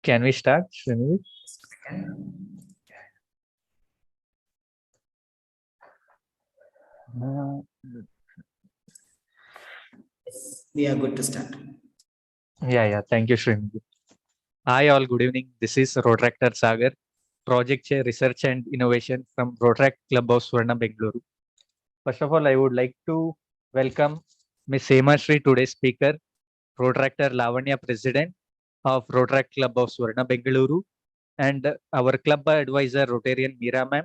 Can we start, Srinidhi? We are good to start. Yeah. Thank you, Srinidhi. Hi, all. Good evening. This is Rotractor Sagar, Project Chair Research and Innovation from Rotract Clubhouse, Swarna, Bengaluru. First of all, I would like to welcome Ms. Hema Sri, today's speaker, Rotractor Lavanya, President of Rotract Clubhouse, Swarna, Bengaluru, and our club advisor, Rotarian Meera Ma'am,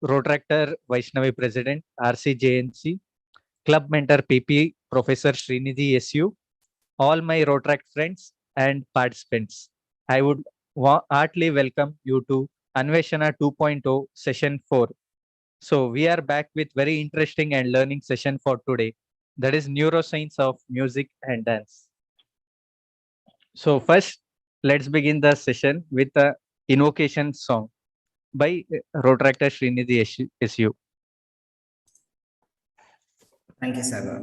Rotractor Vaishnavi, President, RCJNC, Club Mentor PP, Professor Srinidhi SU, all my Rotract friends and participants. I would heartily welcome you to Aveshana 2.0 session 4. So we are back with very interesting and learning session for today. That is Neuroscience of Music and Dance. So first, let's begin the session with a invocation song by Rotractor Srinidhi SU. Thank you, Sagar.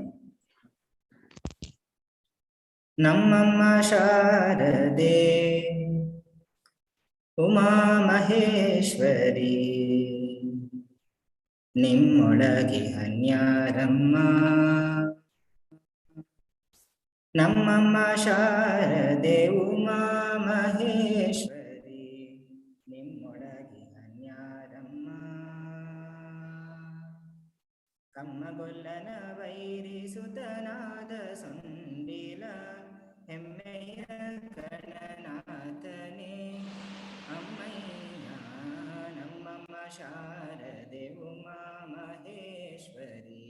ನಮ್ಮಮ್ಮ ಶಾರದೆ ಉಮಾ ಮಹೇಶ್ವರಿ ನಿಮ್ಮೊಳಗೆ ಹನ್ಯಾರಮ್ಮ ನಮ್ಮಮ್ಮ ಶಾರದೆ ಉಮಾ ಮಹೇಶ್ವರಿ ನಿಮ್ಮೊಳಗೆ ಹನ್ಯಾರಮ್ಮ ಕಮ್ಮಗೊಲ್ಲನ ವೈರಿಸುತನಾದ ಸಂದಿಲ ಹೆಮ್ಮೆಯ ಗಣನಾಥನೇ ಅಮ್ಮಯ್ಯ ನಮ್ಮಮ್ಮ ಶಾರದೆ ಉಮಾ ಮಹೇಶ್ವರಿ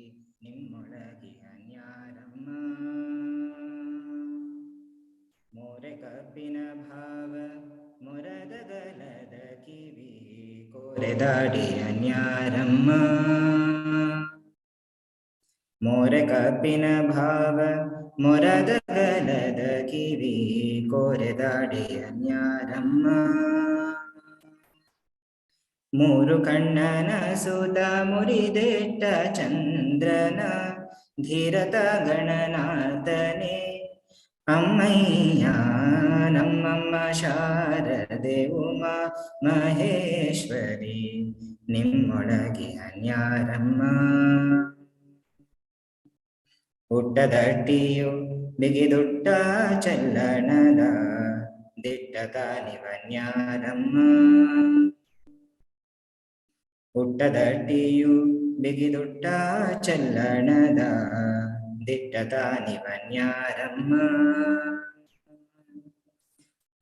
ನಿಮ್ಮೊಳಗೆ ಅನ್ಯಾರಮ್ಮ ಮೋರೆ ಕಬ್ಬಿನ ಭಾವ ಮೊರದ ಗಲದ ಕಿವಿ ಕೋರೆದಾಡಿ ಅನ್ಯಾರಮ್ಮ ಮೋರೆ ಕಬ್ಬಿನ ಭಾವ ಮೊರದ ಗಲದ ಕಿವಿ ಕೋರೆದಾಡಿ ಅನ್ಯಾರಮ್ಮ ಮೂರು ಕಣ್ಣನ ಸುತ ಮುರಿದೆಟ್ಟ ಚಂದ್ರನ ಧೀರತ ಗಣನಾಥನೇ ಅಮ್ಮಯ್ಯ ನಮ್ಮಮ್ಮ ಶಾರದೆ ಉಮಾ ಮಹೇಶ್ವರಿ ನಿಮ್ಮೊಳಗೆ ಅನ್ಯಾರಮ್ಮ ಹುಟ್ಟದಟ್ಟಿಯು ಬಿಗಿದುಟ್ಟ ಚಲ್ಲಣದ ದಿಟ್ಟತ ನಿವನ್ಯಾರಮ್ಮ ಹುಟ್ಟದಟ್ಟಿಯು ಬಿಗಿದುಟ್ಟ ಚಲ್ಲಣದ ದಿಟ್ಟತ ನಿವನ್ಯಾರಮ್ಮ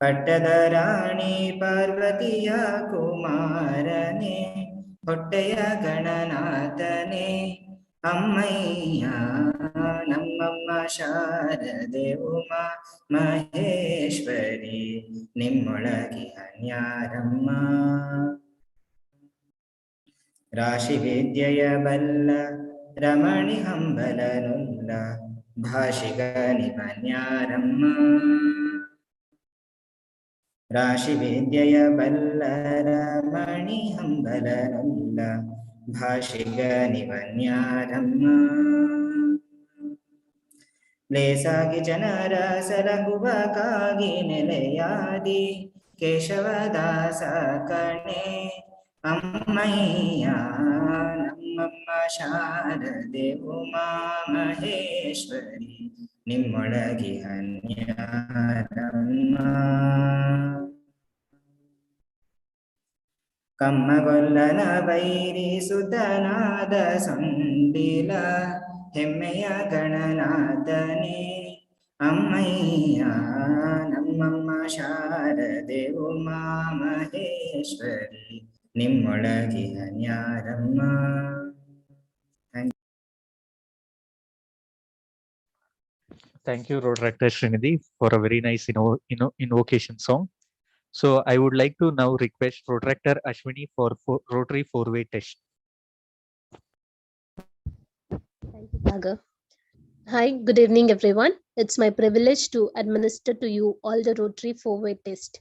ಪಟ್ಟದ ರಾಣಿ ಪಾರ್ವತಿಯ ಕುಮಾರನೇ ಹೊಟ್ಟೆಯ ಗಣನಾಥನೇ ಅಮ್ಮಯ್ಯ ನಮ್ಮಮ್ಮ ಶಾರದೆ ಉಮಾ ಮಹೇಶ್ವರಿ ನಿಮ್ಮೊಳಗೆ ಅನ್ಯಾರಮ್ಮ ರಾಶಿ ವಿದ್ಯೆಯ ಬಲ್ಲ ರಮಣಿ ಹಂಬಲನುಲ್ಲ ಭಾಷಿಗ ನಿವನ್ಯಾರಮ್ಮ ರಾಶಿ ವಿದ್ಯೆಯ ಬಲ್ಲ ರಮಣಿ ಹಂಬಲನುಲ್ಲ ಭಾಷಿಗ ನಿವನ್ಯಾರಮ್ಮ ಲೇಸಾಗಿ ಜನರ ಸಲಹುವಕಾಗಿ ನೆಲೆಯಾದಿ ಕೇಶವದಾಸ ಕಣೆ ಅಮ್ಮಯ್ಯ ನಮ್ಮಮ್ಮ ಶಾರದೆ ಉಮಾ ಮಹೇಶ್ವರಿ ನಿಮ್ಮೊಳಗೆ ಅನ್ಯಾರಮ್ಮ ಕಮ್ಮಗೊಲ್ಲನ ವೈರಿಸುತನಾದ ಸಂದಿಲ ಹೆಮ್ಮೆಯ ಗಣನಾಥನೇ ಅಮ್ಮಯ್ಯ ನಮ್ಮಮ್ಮ ಶಾರದೆ ಉಮಾ ಮಹೇಶ್ವರಿ ನಿಮ್ಮೊಳಗೆ ಅನ್ಯಾರಮ್ಮ. Thank you, Rotractor Srinidhi, for a very nice invocation song. So I would like to now request Rotractor Ashwini for Rotary 4-way test. Thank you, Sagar. Hi, good evening, everyone. It's my privilege to administer to you all the Rotary 4-way test.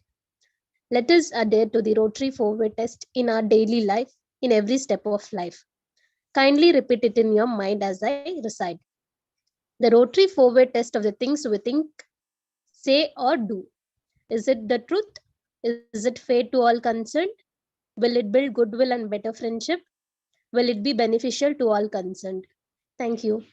Let us adhere to the Rotary 4-way test in our daily life, in every step of life. Kindly repeat it in your mind as I recite. The Rotary 4-way test of the things we think, say, or do. Is it the truth Is it fair to all concerned? Will it build goodwill and better friendship? Will it be beneficial to all concerned? Thank you.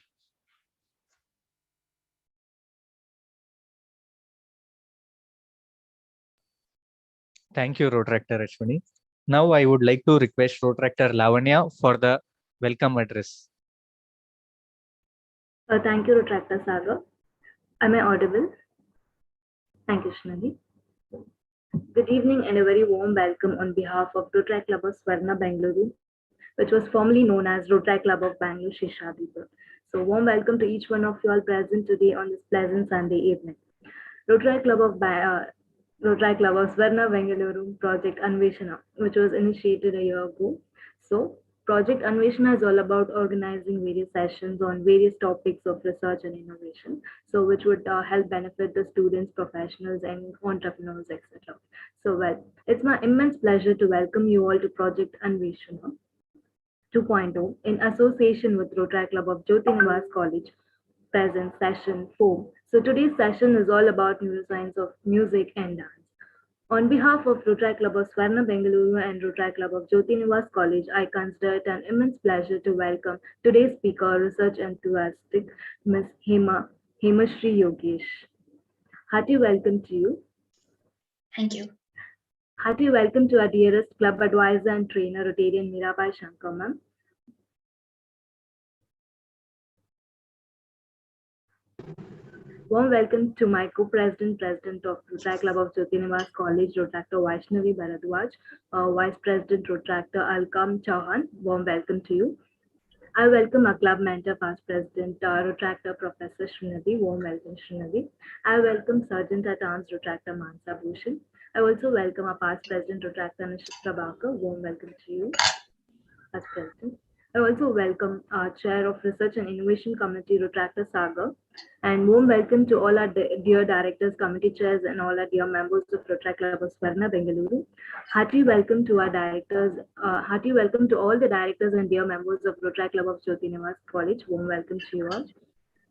Thank you, Rotractor Ashwini. Now I would like to request Rotractor Lavanya for the welcome address. Thank you, Retractor Saga. Am I audible? Thank you, Shnadi. Good evening and a very warm welcome on behalf of Rotary Club of Swarna Bengaluru, which was formerly known as Rotary Club of Bangalore Shishadipur. So warm welcome to each one of you all present today on this pleasant Sunday evening. Rotary Club of Swarna Bengaluru Project Aveshana, which was initiated a year ago. So Project Aveshana is all about organizing various sessions on various topics of research and innovation, so which would help benefit the students, professionals, and entrepreneurs, etc. So, well, it's my immense pleasure to welcome you all to Project Aveshana 2.0 in association with Rotary Club of Jyotinivas College, present session 4. So today's session is all about neuroscience of music and dance. On behalf of Rotary Club of Swarna Bengaluru and Rotary Club of Jyotinivas College, I consider it an immense pleasure to welcome today's speaker, research enthusiastic Ms. Hemashri Yogesh. Hearty welcome to you. Thank you. Hearty welcome to our dearest club advisor and trainer, Rotarian Mirabai Shankar ma'am. Warm welcome to my co-president, president of Rotary Club of Jyotinivas College, Rotractor Vaishnavi Bharadwaj, Vice President Rotractor Alkam Chauhan. Warm welcome to you. I welcome our club mentor, past president, Rotractor Professor Srinadi. Warm welcome, Srinadi. I welcome Sergeant at Arms Rotractor Mansa Bhushan. I also welcome our past president, Rotractor Nishit Prabhakar. Warm welcome to you, as president. I also welcome our Chair of Research and Innovation Committee, Rotractor Sagar, and warm welcome to all our dear directors, committee chairs, and all our dear members of Rotary Club of Swarna Bengaluru. Hearty welcome to our directors, hearty welcome to all the directors and dear members of Rotary Club of Jyotinivas College. Warm welcome to you all.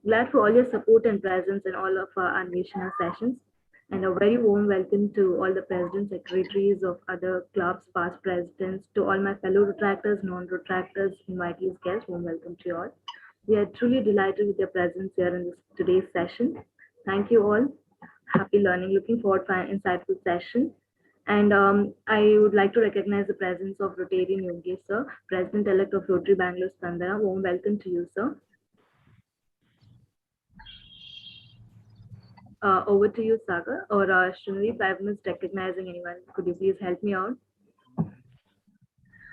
Glad for all your support and presence in all of our Aveshana sessions. And a very warm welcome to all the presidents, secretaries of other clubs, past presidents, to all my fellow retractors, non-retractors, invitees, guests. Warm welcome to you all. We are truly delighted with your presence here in today's session. Thank you all. Happy learning. Looking forward to an insightful session. And I would like to recognize the presence of Rotarian Yogesh, sir, President-elect of Rotary Bangalore Spandana. Warm welcome to you, sir. Over to you, Sagar, or Srinadi, if I've missed recognizing anyone, could you please help me out?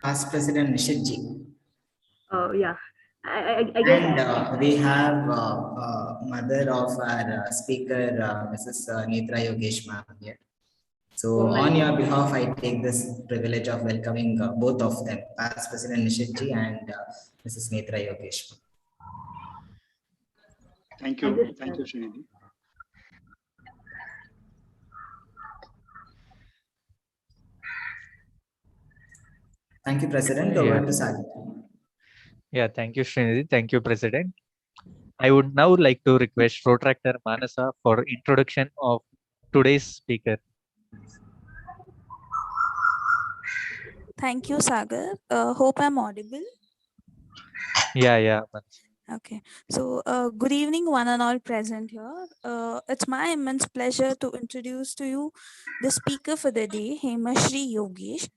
Past President Nishitji. Yeah, I guess. And we have mother of our speaker, Mrs. Netra Yogesh ma'am here. So on your behalf, I take this privilege of welcoming both of them, Past President Nishitji and Mrs. Netra Yogesh. Thank you. Thank you, Srinidhi. Thank you, President. Over to Sagar. Yeah, thank you, Srinidhi. Thank you, President. I would now like to request Protractor Manasa for introduction of today's speaker. Thank you, Sagar. Hope I'm audible. Yeah. Okay. So, good evening, one and all present here. It's my immense pleasure to introduce to you the speaker for the day, Hemashri Yogesh.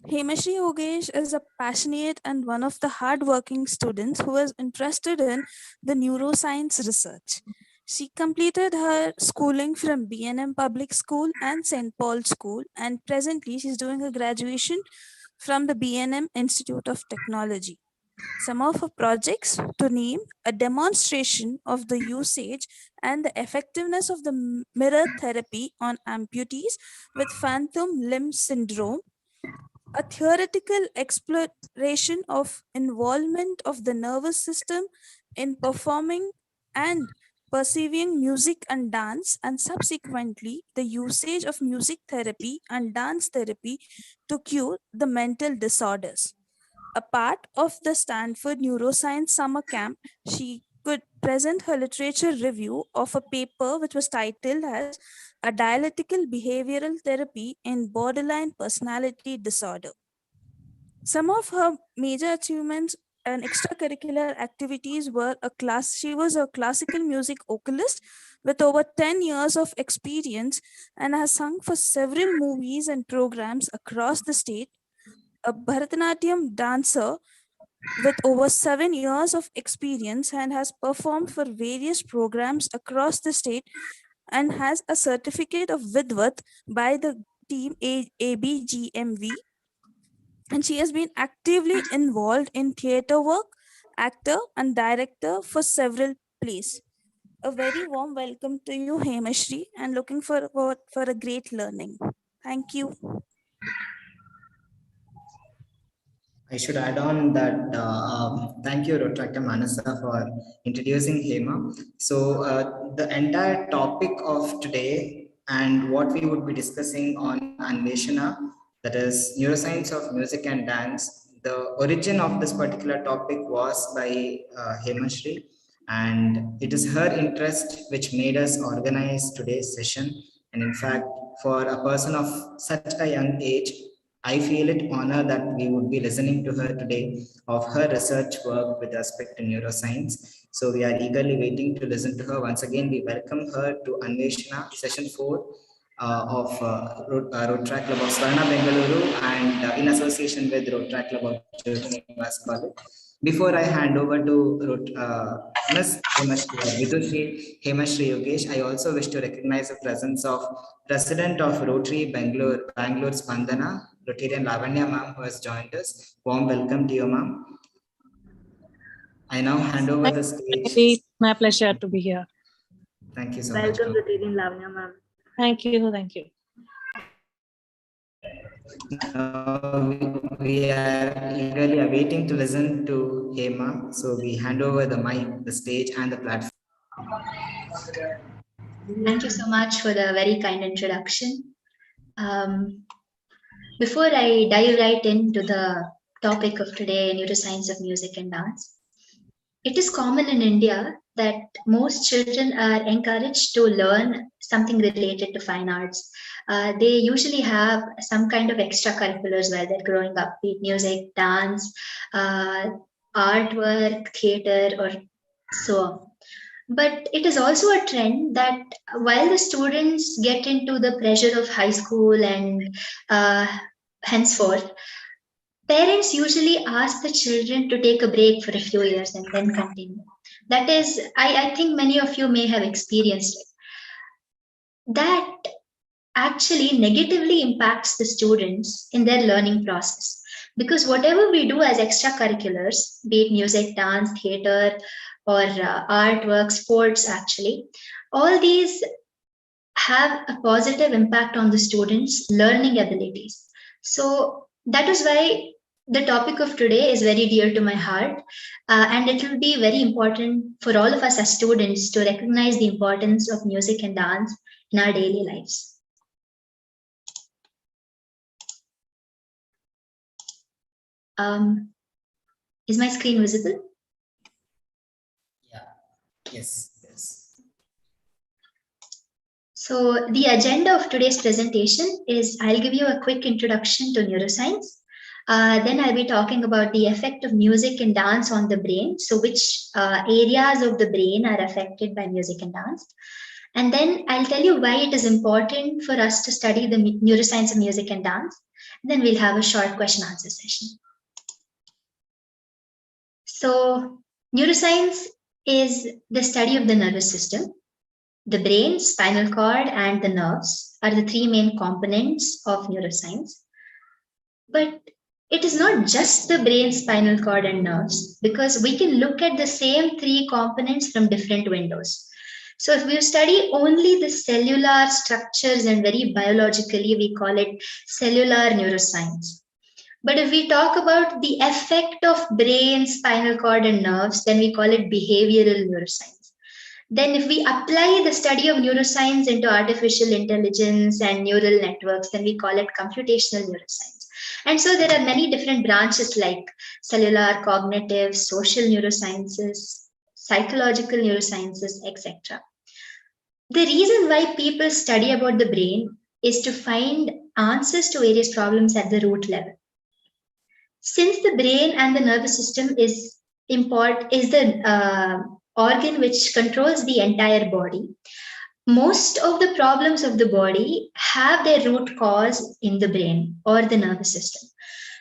Hemashri Yogesh is a passionate and one of the hardworking students who is interested in the neuroscience research. She completed her schooling from B&M Public School and St. Paul School, and presently she's doing her graduation from the B&M Institute of Technology. Some of her projects to name a demonstration of the usage and the effectiveness of the mirror therapy on amputees with phantom limb syndrome, a theoretical exploration of involvement of the nervous system in performing and perceiving music and dance, and subsequently the usage of music therapy and dance therapy to cure the mental disorders. A part of the Stanford Neuroscience Summer Camp, she could present her literature review of a paper which was titled as A Dialectical Behavioral Therapy in Borderline Personality Disorder. Some of her major achievements and extracurricular activities were she was a classical music vocalist with over 10 years of experience and has sung for several movies and programs across the state, a Bharatanatyam dancer with over 7 years of experience and has performed for various programs across the state and has a certificate of Vidvat by the team ABGMV. And she has been actively involved in theatre work, actor and director for several plays. A very warm welcome to you, Hemashri, and looking forward for a great learning. Thank you. I should add on that thank you, Dr. Manasa, for introducing Hema. So the entire topic of today and what we would be discussing on Aveshana, that is neuroscience of music and dance. The origin of this particular topic was by Hemashri, and it is her interest which made us organize today's session. And in fact, for a person of such a young age, I feel it honor that we would be listening to her today of her research work with respect to neuroscience. So we are eagerly waiting to listen to her. Once again, we welcome her to Aveshana session 4 of Road Track Club of Swarna Bengaluru and in association with Road Track Club of Jyoti Nivas College. Before I hand over to Ms. Vidushri Hemashri Yogesh, I also wish to recognize the presence of President of Rotary Bangalore Spandana, Rotarian Lavanya ma'am, who has joined us. Warm welcome to you, ma'am. I now hand over the stage. It's my pleasure to be here. Thank you so Welcome, much. Rotarian Lavanya ma'am. Thank you. Thank you. We are eagerly awaiting to listen to Hema. So we hand over the mic, the stage, and the platform. Thank you so much for the very kind introduction. Before I dive right into the topic of today, neuroscience of music and dance, it is common in India that most children are encouraged to learn something related to fine arts. They usually have some kind of extracurriculars while they're growing up, be it music, dance, artwork, theater, or so on. But it is also a trend that while the students get into the pressure of high school and henceforth, parents usually ask the children to take a break for a few years and then continue. That is, I think many of you may have experienced it. That actually negatively impacts the students in their learning process. Because whatever we do as extracurriculars, be it music, dance, theater, or artwork, sports, actually, all these have a positive impact on the students' learning abilities. So that is why the topic of today is very dear to my heart, and it will be very important for all of us as students to recognize the importance of music and dance in our daily lives. Is my screen visible? Yeah. Yes. So the agenda of today's presentation is I'll give you a quick introduction to neuroscience. Then I'll be talking about the effect of music and dance on the brain. So which areas of the brain are affected by music and dance. And then I'll tell you why it is important for us to study the neuroscience of music and dance. And then we'll have a short question answer session. So neuroscience is the study of the nervous system. The brain, spinal cord, and the nerves are the three main components of neuroscience. But it is not just the brain, spinal cord, and nerves, because we can look at the same three components from different windows. So if we study only the cellular structures and very biologically, we call it cellular neuroscience. But if we talk about the effect of brain, spinal cord, and nerves, then we call it behavioral neuroscience. Then if we apply the study of neuroscience into artificial intelligence and neural networks, then we call it computational neuroscience. And so there are many different branches like cellular, cognitive, social neurosciences, psychological neurosciences, etc. The reason why people study about the brain is to find answers to various problems at the root level. Since the brain and the nervous system is the organ which controls the entire body, most of the problems of the body have their root cause in the brain or the nervous system.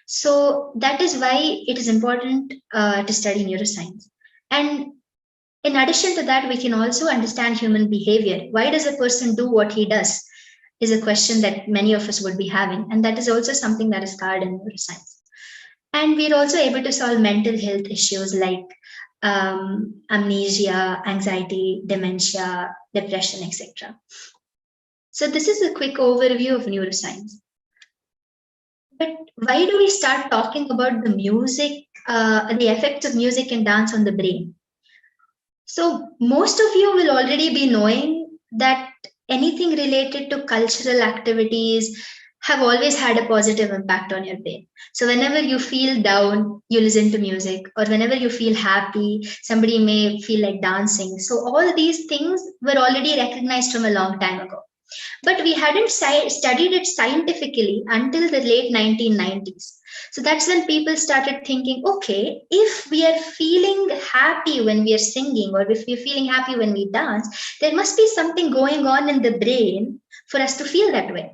So that is why it is important to study neuroscience. And in addition to that, we can also understand human behavior. Why does a person do what he does is a question that many of us would be having. And that is also something that is covered in neuroscience. And we're also able to solve mental health issues like amnesia, anxiety, dementia, depression, etc. So this is a quick overview of neuroscience. But why do we start talking about the music, the effects of music and dance on the brain? So most of you will already be knowing that anything related to cultural activities have always had a positive impact on your brain. So whenever you feel down, you listen to music, or whenever you feel happy, somebody may feel like dancing. So all these things were already recognized from a long time ago. But we hadn't studied it scientifically until the late 1990s. So that's when people started thinking, okay, if we are feeling happy when we are singing, or if we're feeling happy when we dance, there must be something going on in the brain for us to feel that way.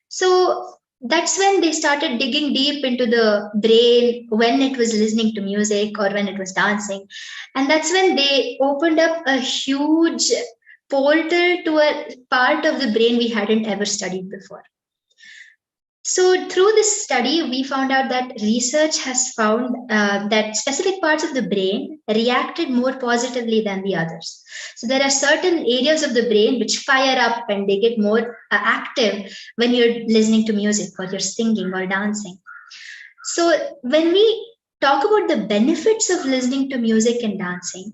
So that's when they started digging deep into the brain when it was listening to music or when it was dancing. And that's when they opened up a huge portal to a part of the brain we hadn't ever studied before. So through this study, we found out that research has found that specific parts of the brain reacted more positively than the others. So there are certain areas of the brain which fire up and they get more active when you're listening to music or you're singing or dancing. So when we talk about the benefits of listening to music and dancing,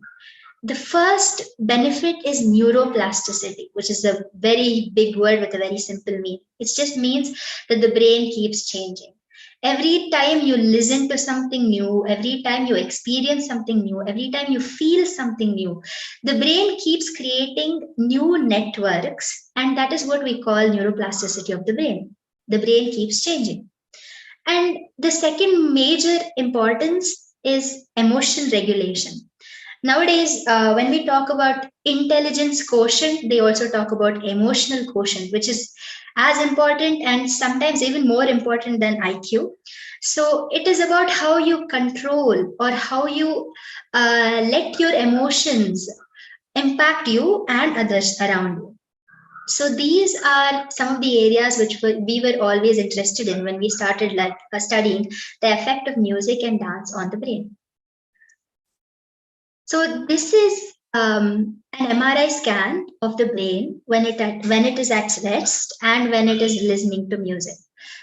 the first benefit is neuroplasticity, which is a very big word with a very simple meaning. It just means that the brain keeps changing. Every time you listen to something new, every time you experience something new, every time you feel something new, the brain keeps creating new networks, and that is what we call neuroplasticity of the brain. The brain keeps changing. And the second major importance is emotion regulation. Nowadays, when we talk about intelligence quotient, they also talk about emotional quotient, which is as important and sometimes even more important than IQ. So it is about how you control or how you let your emotions impact you and others around you. So these are some of the areas which we were always interested in when we started studying the effect of music and dance on the brain. So this is an MRI scan of the brain when it is at rest and when it is listening to music.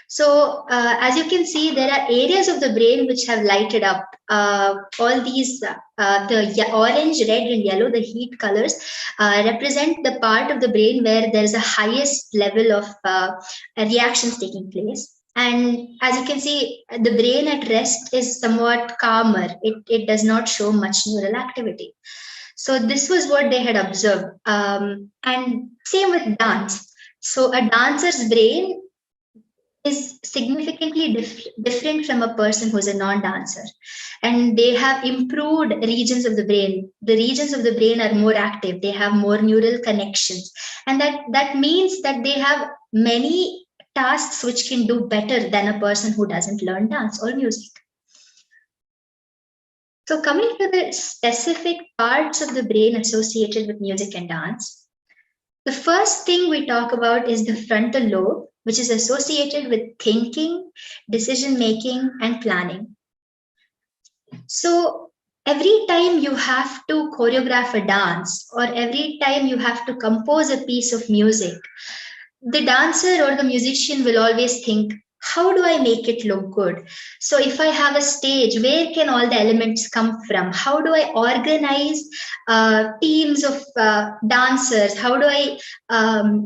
So as you can see, there are areas of the brain which have lighted up. All these, the orange, red, and yellow, the heat colors, represent the part of the brain where there is a highest level of reactions taking place. And as you can see, the brain at rest is somewhat calmer. It does not show much neural activity. So this was what they had observed. And same with dance. So a dancer's brain is significantly different from a person who's a non-dancer. And they have improved regions of the brain. The regions of the brain are more active. They have more neural connections. And that means that they have many tasks which can do better than a person who doesn't learn dance or music. So coming to the specific parts of the brain associated with music and dance, the first thing we talk about is the frontal lobe, which is associated with thinking, decision-making, and planning. So every time you have to choreograph a dance or every time you have to compose a piece of music, the dancer or the musician will always think, how do I make it look good? So if I have a stage, where can all the elements come from? How do I organize teams of dancers? How do I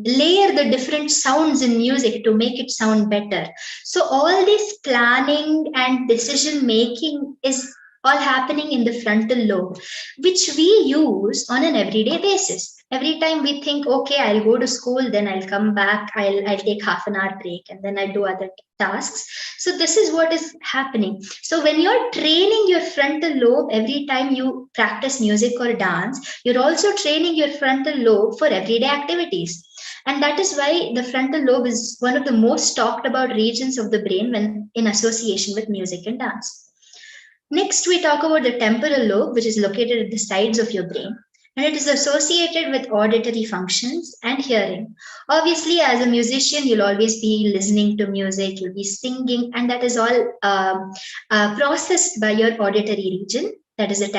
layer the different sounds in music to make it sound better? So all this planning and decision making is all happening in the frontal lobe, which we use on an everyday basis. Every time we think, okay, I'll go to school, then I'll come back, I'll take half an hour break, and then I'll do other tasks. So this is what is happening. So when you're training your frontal lobe every time you practice music or dance, you're also training your frontal lobe for everyday activities. And that is why the frontal lobe is one of the most talked about regions of the brain when in association with music and dance. Next, we talk about the temporal lobe, which is located at the sides of your brain, and it is associated with auditory functions and hearing. Obviously, as a musician, you'll always be listening to music, you'll be singing, and that is all processed by your auditory region, that is the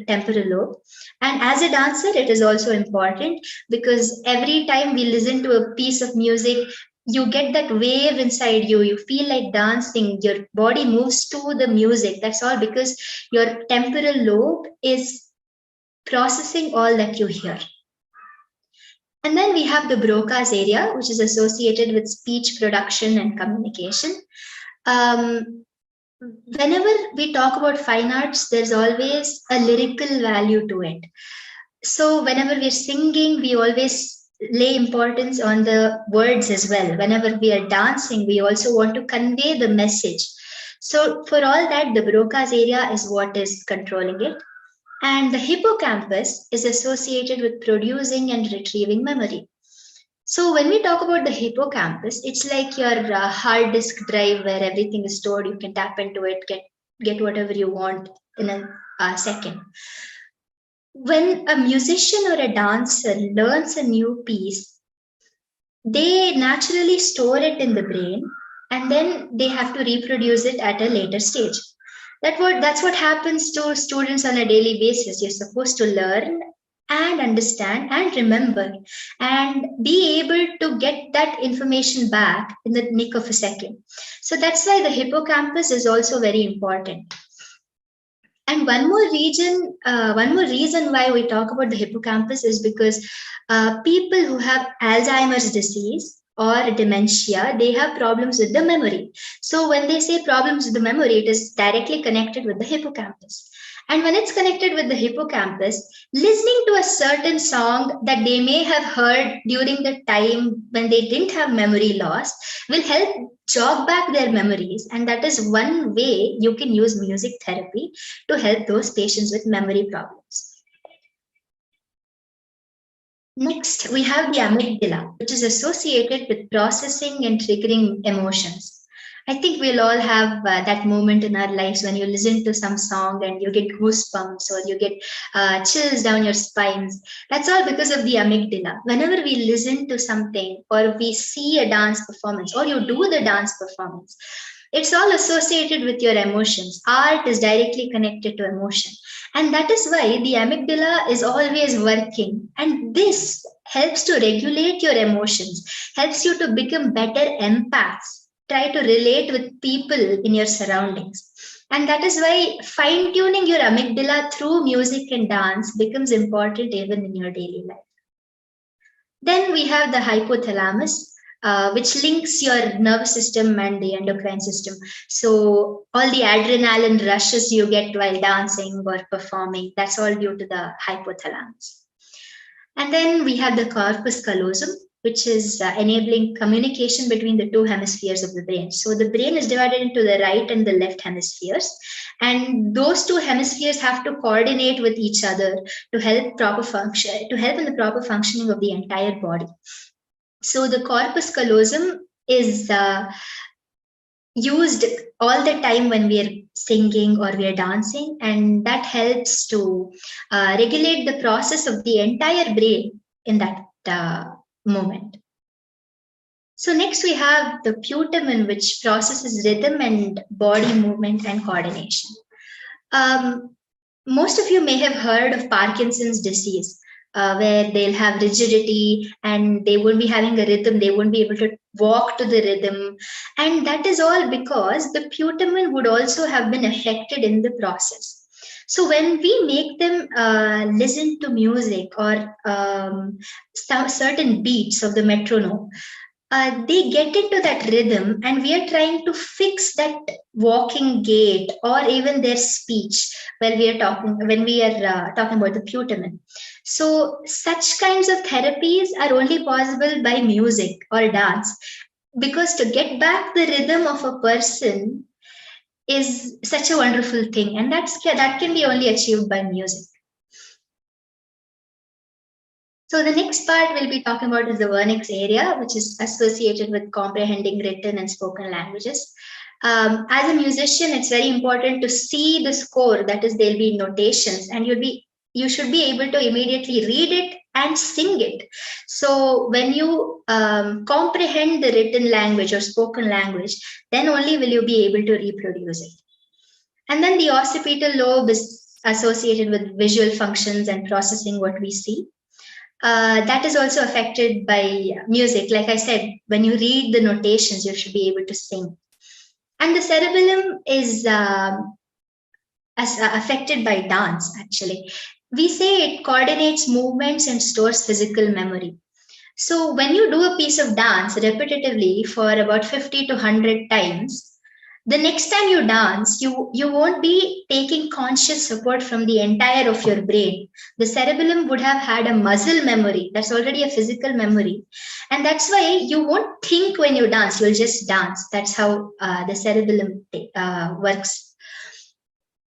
temporal lobe. And as a dancer, it is also important because every time we listen to a piece of music, you get that wave inside you, you feel like dancing, your body moves to the music. That's all because your temporal lobe is processing all that you hear. And then we have the Broca's area, which is associated with speech production and communication. Whenever we talk about fine arts, there's always a lyrical value to it. So whenever we're singing, we always lay importance on the words as well. Whenever we are dancing, we also want to convey the message. So for all that, the Broca's area is what is controlling it. And the hippocampus is associated with producing and retrieving memory. So when we talk about the hippocampus, it's like your hard disk drive where everything is stored. You can tap into it, get whatever you want in a second. When a musician or a dancer learns a new piece, they naturally store it in the brain and then they have to reproduce it at a later stage. That's what happens to students on a daily basis. You're supposed to learn and understand and remember and be able to get that information back in the nick of a second. So that's why the hippocampus is also very important. And one more reason why we talk about the hippocampus is because people who have Alzheimer's disease or dementia, they have problems with the memory. So when they say problems with the memory, it is directly connected with the hippocampus. And when it's connected with the hippocampus, listening to a certain song that they may have heard during the time when they didn't have memory loss will help jog back their memories. And that is one way you can use music therapy to help those patients with memory problems. Next, we have the amygdala, which is associated with processing and triggering emotions. I think we'll all have that moment in our lives when you listen to some song and you get goosebumps or you get chills down your spines. That's all because of the amygdala. Whenever we listen to something or we see a dance performance or you do the dance performance, it's all associated with your emotions. Art is directly connected to emotion. And that is why the amygdala is always working. And this helps to regulate your emotions, helps you to become better empaths. Try to relate with people in your surroundings. And that is why fine-tuning your amygdala through music and dance becomes important even in your daily life. Then we have the hypothalamus, which links your nervous system and the endocrine system. So all the adrenaline rushes you get while dancing or performing, that's all due to the hypothalamus. And then we have the corpus callosum, which is enabling communication between the two hemispheres of the brain. So the brain is divided into the right and the left hemispheres, and those two hemispheres have to coordinate with each other to help in the proper functioning of the entire body. So the corpus callosum is used all the time when we are singing or we are dancing, and that helps to regulate the process of the entire brain in that moment. So next we have the putamen, which processes rhythm and body movement and coordination. Most of you may have heard of Parkinson's disease, where they'll have rigidity and they won't be having a rhythm, they won't be able to walk to the rhythm. And that is all because the putamen would also have been affected in the process. So when we make them listen to music or certain beats of the metronome, they get into that rhythm, and we are trying to fix that walking gait or even their speech when we are talking about the putamen. So such kinds of therapies are only possible by music or dance, because to get back the rhythm of a person is such a wonderful thing, and that can be only achieved by music. So the next part we'll be talking about is the vernix area, which is associated with comprehending written and spoken languages. As a musician, it's very important to see the score. That is, there'll be notations, and you should be able to immediately read it and sing it. So when you comprehend the written language or spoken language, then only will you be able to reproduce it. And then the occipital lobe is associated with visual functions and processing what we see. That is also affected by music. Like I said, when you read the notations, you should be able to sing. And the cerebellum is affected by dance, actually. We say it coordinates movements and stores physical memory. So when you do a piece of dance repetitively for about 50 to 100 times, the next time you dance, you won't be taking conscious support from the entire of your brain. The cerebellum would have had a muscle memory. That's already a physical memory. And that's why you won't think when you dance, you'll just dance. That's how the cerebellum works.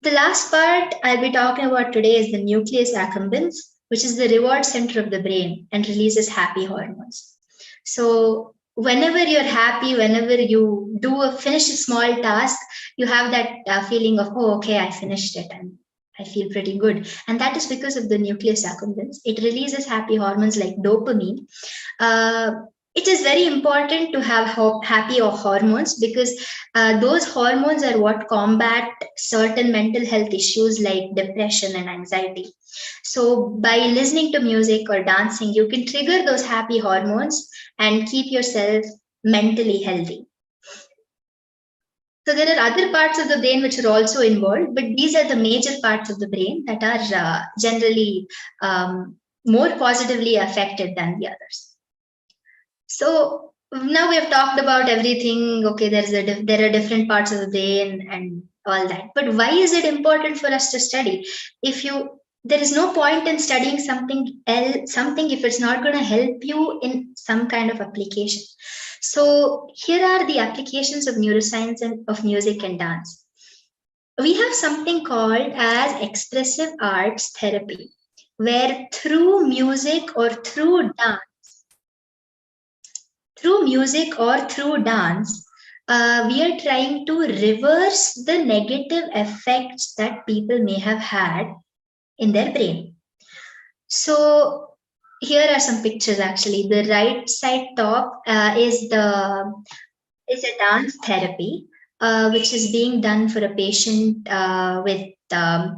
The last part I'll be talking about today is the nucleus accumbens, which is the reward center of the brain and releases happy hormones. So whenever you're happy, whenever you finish a small task, you have that feeling of, oh, okay, I finished it and I feel pretty good. And that is because of the nucleus accumbens. It releases happy hormones like dopamine. It is very important to have happy hormones, because those hormones are what combat certain mental health issues like depression and anxiety. So by listening to music or dancing, you can trigger those happy hormones and keep yourself mentally healthy. So there are other parts of the brain which are also involved, but these are the major parts of the brain that are generally more positively affected than the others. So now we have talked about everything. Okay, there are different parts of the brain and all that. But why is it important for us to study? There is no point in studying something if it's not going to help you in some kind of application. So here are the applications of neuroscience and of music and dance. We have something called as expressive arts therapy, where through music or through dance, we are trying to reverse the negative effects that people may have had in their brain. So here are some pictures. Actually, the right side top is a dance therapy, which is being done for a patient with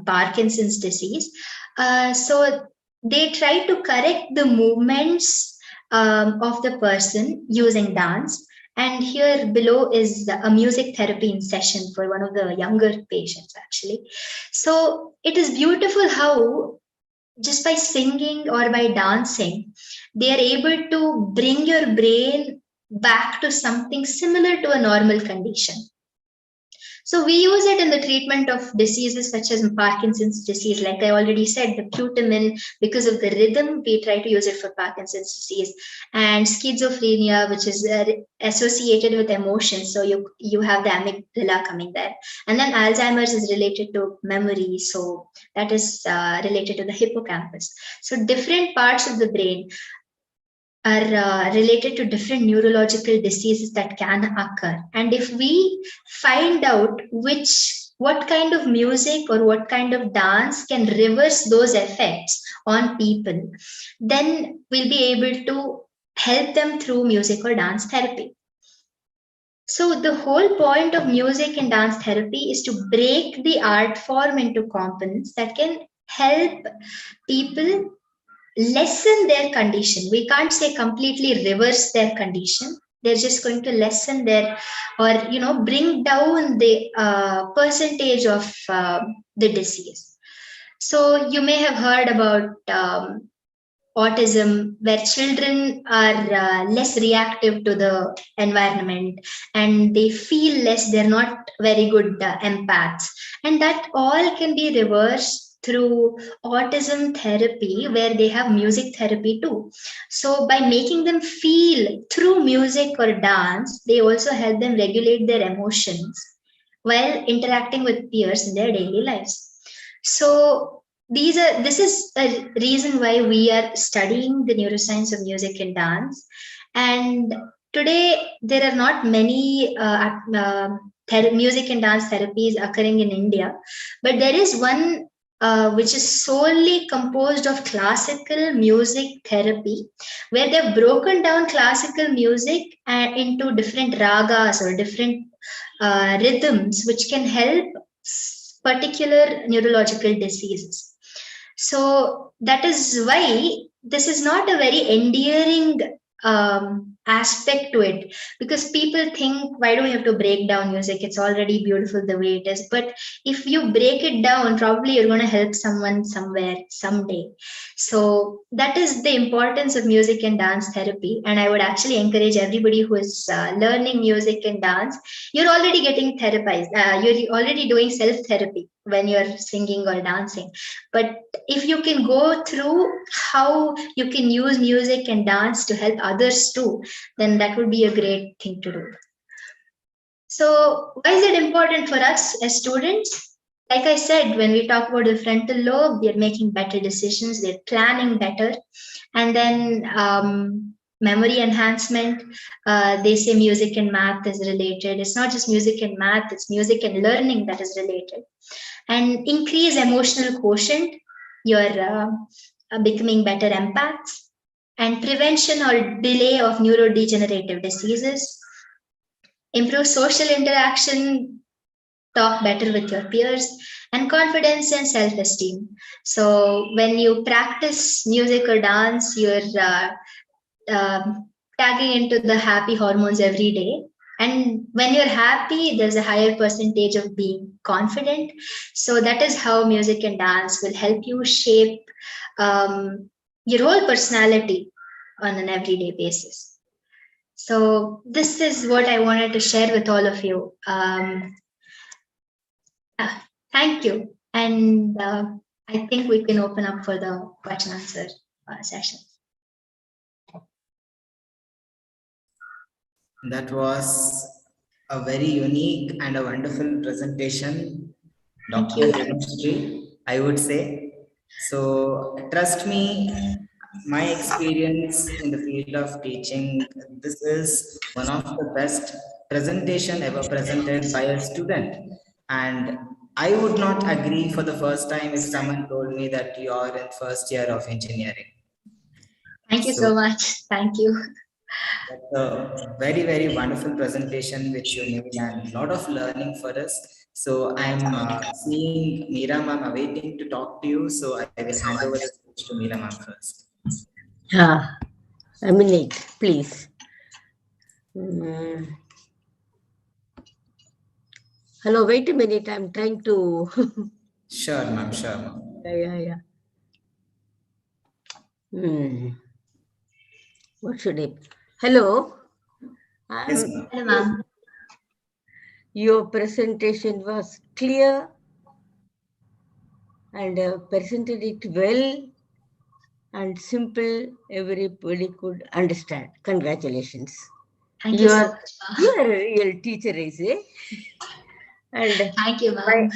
Parkinson's disease. So they try to correct the movements of the person using dance. And here below is a music therapy in session for one of the younger patients, actually. So it is beautiful how just by singing or by dancing, they are able to bring your brain back to something similar to a normal condition. So we use it in the treatment of diseases such as Parkinson's disease. Like I already said, the putamen, because of the rhythm, we try to use it for Parkinson's disease. And schizophrenia, which is associated with emotions. So you have the amygdala coming there. And then Alzheimer's is related to memory. So that is related to the hippocampus. So different parts of the brain are related to different neurological diseases that can occur. And if we find out what kind of music or what kind of dance can reverse those effects on people, then we'll be able to help them through music or dance therapy. So the whole point of music and dance therapy is to break the art form into components that can help people lessen their condition. We can't say completely reverse their condition. They're just going to lessen bring down the percentage of the disease. So you may have heard about autism, where children are less reactive to the environment and they feel less, they're not very good empaths. And that all can be reversed through autism therapy, where they have music therapy too. So by making them feel through music or dance, they also help them regulate their emotions while interacting with peers in their daily lives. So this is a reason why we are studying the neuroscience of music and dance. And today there are not many music and dance therapies occurring in India, but there is one which is solely composed of classical music therapy, where they've broken down classical music into different ragas or different rhythms which can help particular neurological diseases. So that is why this is not a very endearing aspect to it, because people think, why do we have to break down music? It's already beautiful the way it is. But if you break it down, probably you're going to help someone somewhere someday. So that is the importance of music and dance therapy. And I would actually encourage everybody who is learning music and dance, you're already getting therapized. You're already doing self therapy when you're singing or dancing. But if you can go through how you can use music and dance to help others too, then that would be a great thing to do. So why is it important for us as students? Like I said, when we talk about the frontal lobe, we are making better decisions, we're planning better. And then memory enhancement, they say music and math is related. It's not just music and math, it's music and learning that is related. And increase emotional quotient, you're becoming better empaths. And prevention or delay of neurodegenerative diseases. Improve social interaction, talk better with your peers, and confidence and self-esteem. So when you practice music or dance, you're tagging into the happy hormones every day. And when you're happy, there's a higher percentage of being confident. So that is how music and dance will help you shape your whole personality on an everyday basis. So this is what I wanted to share with all of you. Thank you. And I think we can open up for the question answer session. That was a very unique and a wonderful presentation, Dr. Hemashri, I would say. So trust me, my experience in the field of teaching, this is one of the best presentation ever presented by a student. And I would not agree for the first time if someone told me that you are in first year of engineering. Thank you so much. Thank you. That's a very, very wonderful presentation which you made and a lot of learning for us. So I'm seeing Meera ma'am awaiting to talk to you. So I will hand over the speech to Meera ma'am first. A minute, please. Hello, wait a minute. I'm trying to. Sure, ma'am. Sure, ma'am. Yeah. What should I? Hello. Yes, ma'am. Hello, ma'am. Your presentation was clear and presented it well and simple. Everybody could understand. Congratulations. Thank you so much, ma'am. You are a real teacher, is it? And thank you, ma'am.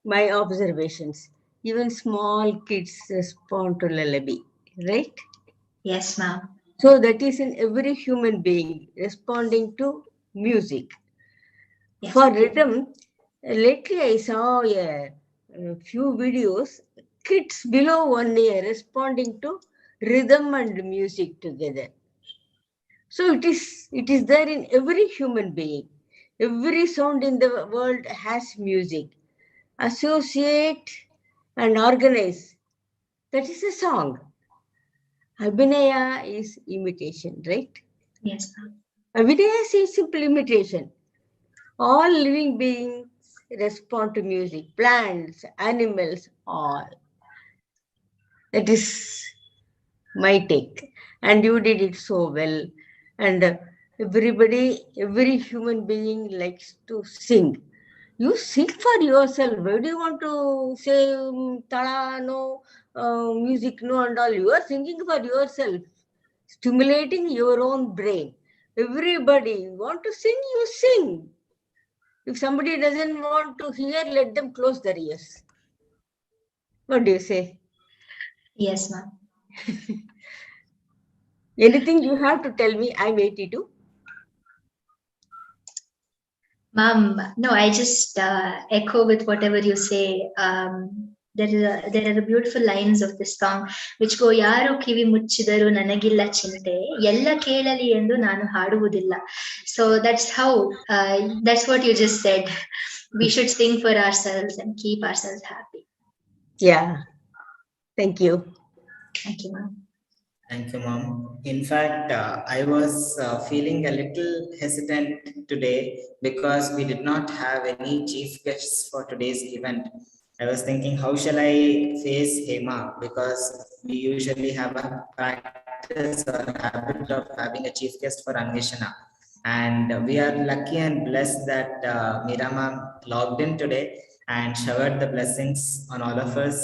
My observations. Even small kids respond to lullaby, right? Yes, ma'am. So that is in every human being responding to music. Yes. For rhythm, lately I saw a few videos, kids below 1 year responding to rhythm and music together. So it is there in every human being. Every sound in the world has music. Associate and organize. That is a song. Abhinaya is imitation, right? Yes, ma'am. Abhinaya is simple imitation. All living beings respond to music. Plants, animals, all. That is my take. And you did it so well. And every human being likes to sing. You sing for yourself. Why do you want to say tala no, music no and all? You are singing for yourself, stimulating your own brain. Everybody want to sing, you sing. If somebody doesn't want to hear, let them close their ears. What do you say? Yes, ma'am. Anything you have to tell me? I'm 82. Ma'am, no, I just echo with whatever you say. There are the beautiful lines of this song which go ಯಾರು ಕಿವಿ ಮುಚ್ಚಿದರು ನನಗಿಲ್ಲ ಚಿಂತೆ ಎಲ್ಲ ಕೇಳಲಿ ಎಂದು ನಾನು ಹಾಡುವುದಿಲ್ಲ. So that's what you just said. We should sing for ourselves and keep ourselves happy. Yeah. Thank you. Thank you, ma'am. Thank you, Mom. In fact, I was feeling a little hesitant today because we did not have any chief guests for today's event. I was thinking, how shall I face Hema? Because we usually have a practice or habit of having a chief guest for Aveshana. And we are lucky and blessed that Meera ma'am logged in today and showered the blessings on all of us.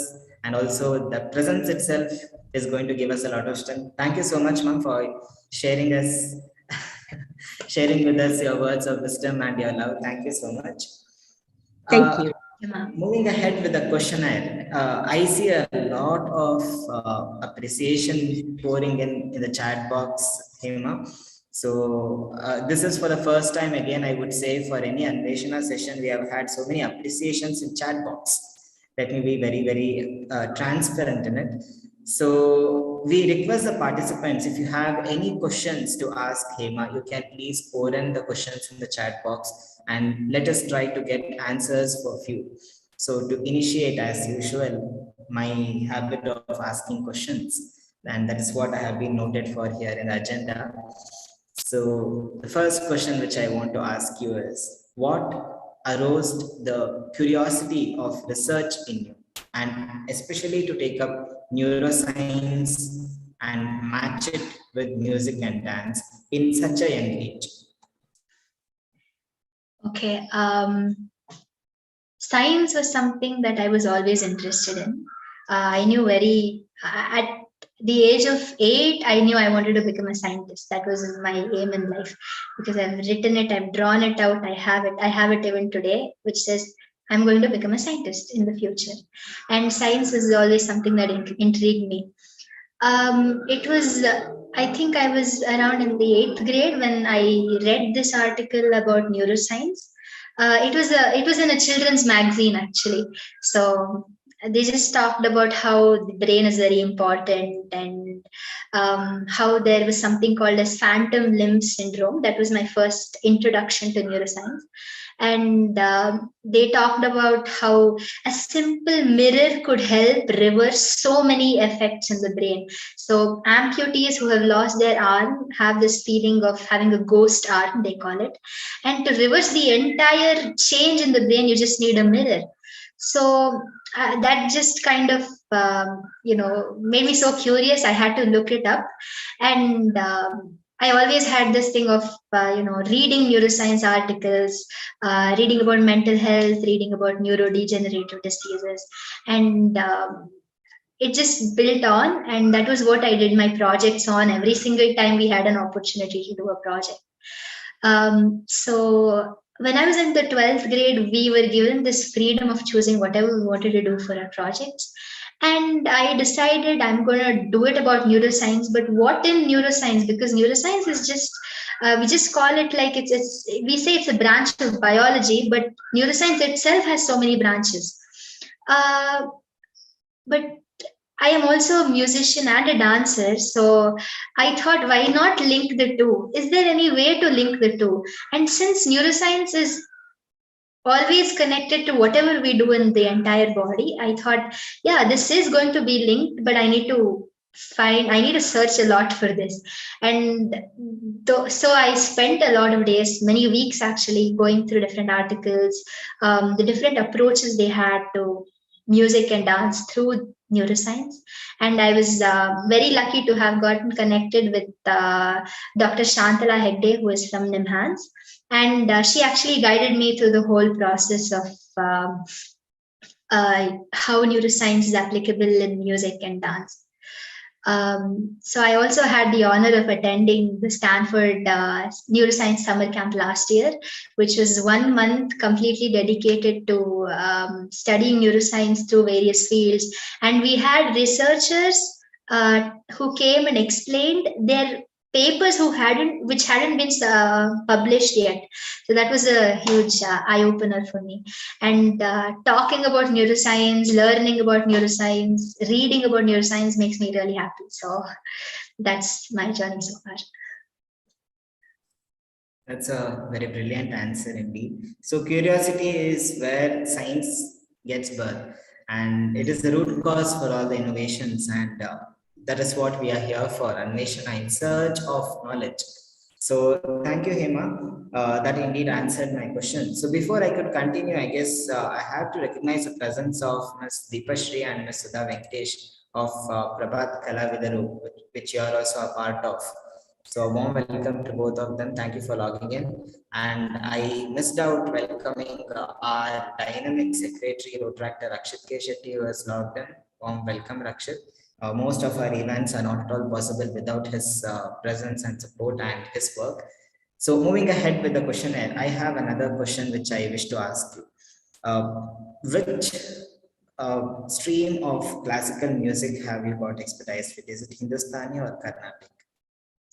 And also the presence itself is going to give us a lot of strength. Thank you so much, ma'am, for sharing sharing with us your words of wisdom and your love. Thank you so much. Thank you. Moving ahead with the questionnaire, I see a lot of appreciation pouring in the chat box, Hema. So this is for the first time again, I would say, for any Aveshana session, we have had so many appreciations in chat box. Let me be very, very transparent in it. So we request the participants, if you have any questions to ask Hema, you can please pour in the questions in the chat box and let us try to get answers for few. So to initiate, as usual, my habit of asking questions, and that is what I have been noted for here in the agenda. So the first question which I want to ask you is, what aroused the curiosity of research in you, and especially to take up neuroscience and match it with music and dance in such a young age? Okay. Science was something that I was always interested in. I knew at the age of 8, I knew I wanted to become a scientist. That was my aim in life, because I've written it, I've drawn it out, I have it even today, which says I'm going to become a scientist in the future. And science is always something that intrigued me. It was, I think I was around in the 8th grade when I read this article about neuroscience. It was in a children's magazine, actually. So they just talked about how the brain is very important, and how there was something called as phantom limb syndrome. That was my first introduction to neuroscience. And they talked about how a simple mirror could help reverse so many effects in the brain. So amputees who have lost their arm have this feeling of having a ghost arm, they call it. And to reverse the entire change in the brain, you just need a mirror. So that just kind of made me so curious. I had to look it up. And I always had this thing of reading neuroscience articles, reading about mental health, reading about neurodegenerative diseases, and it just built on. And that was what I did my projects on every single time we had an opportunity to do a project. So when I was in the 12th grade, we were given this freedom of choosing whatever we wanted to do for our projects. And I decided I'm going to do it about neuroscience. But what in neuroscience? Because neuroscience is just, we just call it like we say it's a branch of biology, but neuroscience itself has so many branches. But I am also a musician and a dancer. So I thought, why not link the two? Is there any way to link the two? And since neuroscience is always connected to whatever we do in the entire body, I thought, yeah, this is going to be linked, but I need to search a lot for this. And so I spent a lot of days, many weeks actually, going through different articles, the different approaches they had to music and dance through neuroscience. And I was very lucky to have gotten connected with Dr. Shantala Hegde, who is from NIMHANS. And she actually guided me through the whole process of how neuroscience is applicable in music and dance. So I also had the honor of attending the Stanford Neuroscience Summer Camp last year, which was 1 month completely dedicated to studying neuroscience through various fields. And we had researchers who came and explained their papers which hadn't been published yet. So that was a huge eye-opener for me. And talking about neuroscience, learning about neuroscience, reading about neuroscience makes me really happy. So that's my journey so far. That's a very brilliant answer indeed. So curiosity is where science gets birth, and it is the root cause for all the innovations, and that is what we are here for, Aveshana, in search of knowledge. So thank you, Hema. That indeed answered my question. So before I could continue, I guess I have to recognize the presence of Ms. Deepashri and Ms. Sudha Venkatesh of Prabhat Kalavidaru, which you are also a part of. So a warm welcome to both of them. Thank you for logging in. And I missed out welcoming our dynamic secretary, Rotractor Rakshit K. Shetty, who has logged in. Warm welcome, Rakshit. Most of our events are not at all possible without his presence and support and his work. So moving ahead with the questionnaire, I have another question which I wish to ask you. Which stream of classical music have you got expertise with? Is it Hindustani or Carnatic?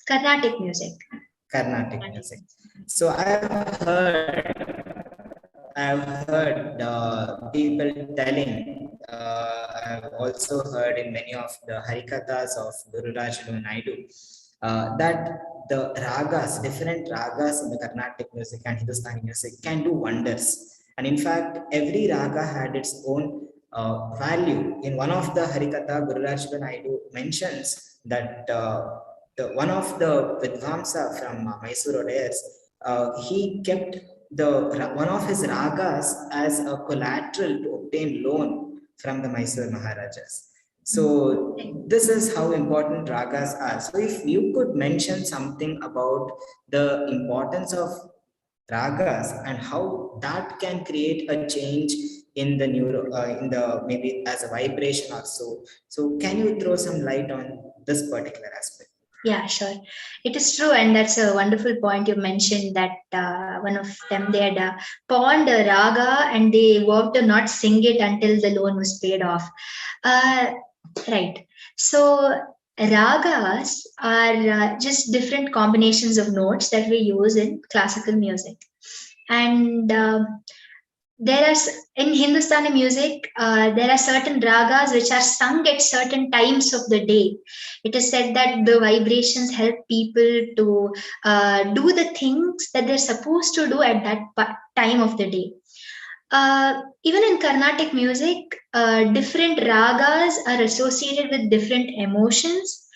Carnatic music. Carnatic music. So I've heard people telling, I've also heard in many of the Harikathas of Guru Rajulu Naidu, that the ragas, different ragas in the Carnatic music and Hindustani music can do wonders. And in fact, every raga had its own value. In one of the Harikatha, Guru Rajulu Naidu mentions that one of the Vidvamsa from Mysore Odayars, he kept one of his ragas as a collateral to obtain loan from the Mysore Maharajas. So this is how important ragas are. So if you could mention something about the importance of ragas and how that can create a change in the maybe as a vibration or so. So can you throw some light on this particular aspect? Yeah, sure. It is true. And that's a wonderful point you mentioned that one of them, they had pawned a raga and they worked to not sing it until the loan was paid off. Right. So ragas are just different combinations of notes that we use in classical music. And there are in Hindustani music, there are certain ragas which are sung at certain times of the day. It is said that the vibrations help people to do the things that they're supposed to do at that time of the day. Even in Carnatic music, different ragas are associated with different emotions,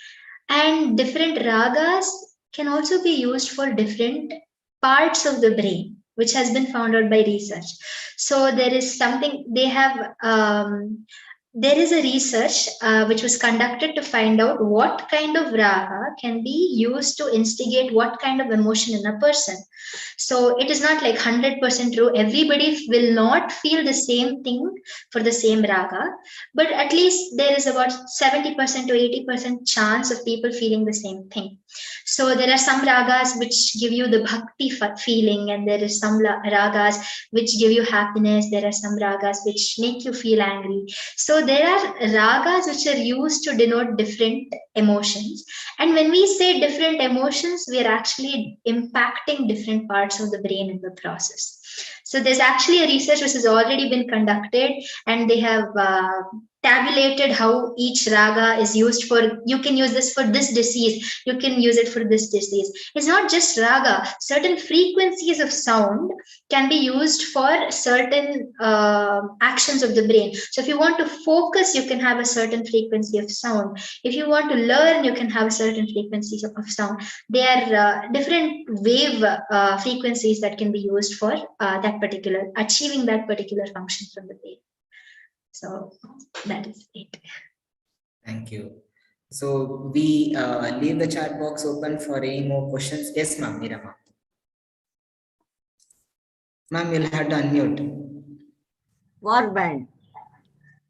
and different ragas can also be used for different parts of the brain, which has been found out by research. So there is something they have. There is a research which was conducted to find out what kind of raga can be used to instigate what kind of emotion in a person. So it is not like 100% true. Everybody will not feel the same thing for the same raga, but at least there is about 70% to 80% chance of people feeling the same thing. So there are some ragas which give you the bhakti feeling, and there is some ragas which give you happiness. There are some ragas which make you feel angry. So there are ragas which are used to denote different emotions. And when we say different emotions, we are actually impacting different parts of the brain in the process. So there's actually a research which has already been conducted, and they have tabulated how each raga is used for. You can use this for this disease, you can use it for this disease. It's not just raga. Certain frequencies of sound can be used for certain actions of the brain. So if you want to focus, you can have a certain frequency of sound. If you want to learn, you can have a certain frequencies of sound. There are different wave frequencies that can be used for achieving that particular function from the brain. So that is it. Thank you. So we leave the chat box open for any more questions. Yes, ma'am, Meera ma'am. Ma'am, you'll have to unmute. War band.